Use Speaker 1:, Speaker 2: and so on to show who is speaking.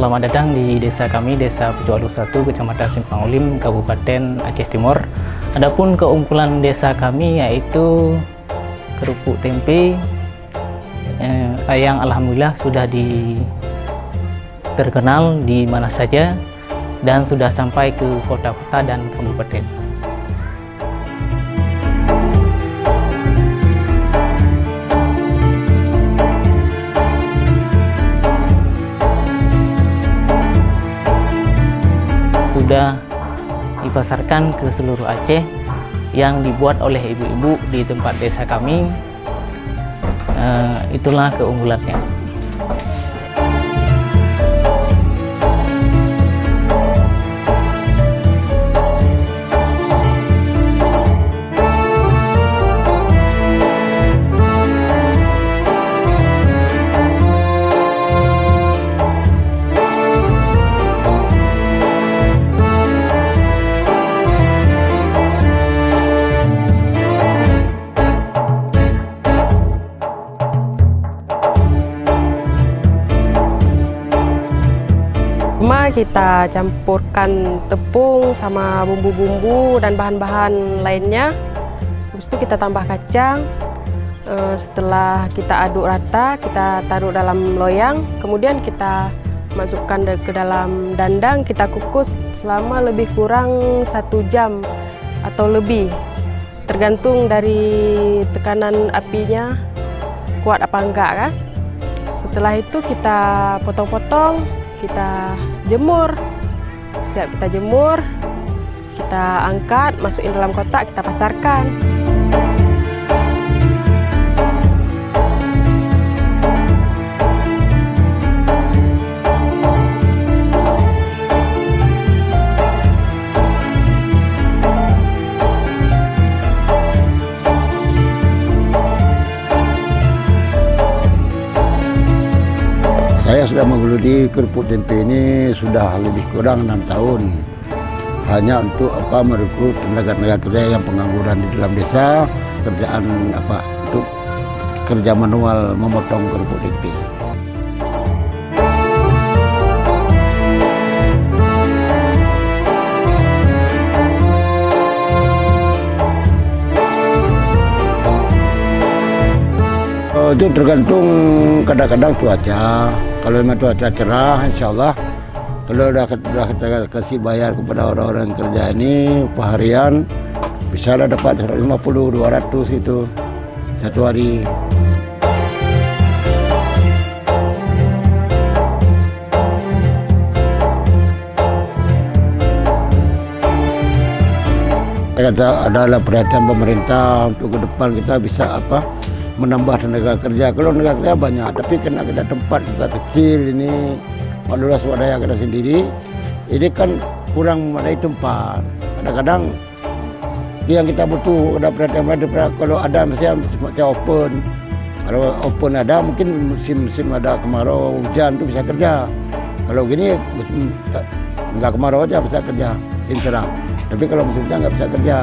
Speaker 1: Selamat datang di desa kami, Desa Pucuk Aluh 1, Kecamatan Simpang Ulim, Kabupaten Aceh Timur. Adapun keunggulan desa kami yaitu kerupuk tempe yang alhamdulillah sudah terkenal di mana saja dan sudah sampai ke kota-kota dan kabupaten. Sudah dipasarkan ke seluruh Aceh yang dibuat oleh ibu-ibu di tempat desa kami. Itulah keunggulannya.
Speaker 2: Kita campurkan tepung sama bumbu-bumbu dan bahan-bahan lainnya. Habis itu kita tambah kacang. Setelah kita aduk rata, kita taruh dalam loyang. Kemudian kita masukkan ke dalam dandang. Kita kukus selama lebih kurang 1 jam atau lebih. Tergantung dari tekanan apinya kuat apa enggak kan. Setelah itu kita potong-potong. Kita jemur, siap kita jemur, kita angkat, masukin dalam kotak, kita pasarkan.
Speaker 3: Saya sudah menggeluti kerupuk tempe ini sudah lebih kurang 6 tahun. Hanya untuk merekrut tenaga-tenaga kerja yang pengangguran di dalam desa, kerjaan untuk kerja manual memotong kerupuk tempe. Itu tergantung kadang-kadang cuaca. Kalau memang cuaca cerah, insya Allah. Kalau sudah kita kasih bayar kepada orang-orang kerja ini upah harian, bisa lah dapat 150-200 gitu satu hari. Adalah perhatian pemerintah untuk ke depan kita bisa menambah tenaga kerja. Kalau tenaga kerja banyak, tapi karena kita tempat kita kecil ini, maklumlah swadaya kita sendiri, ini kan kurang memadai tempat. Kadang-kadang yang kita butuh ada perhatian, kalau ada misalnya macam open. Kalau open ada, mungkin musim ada kemarau, hujan itu bisa kerja. Kalau gini nggak kemarau aja bisa kerja, musim cerah. Tapi kalau musim hujan nggak bisa kerja.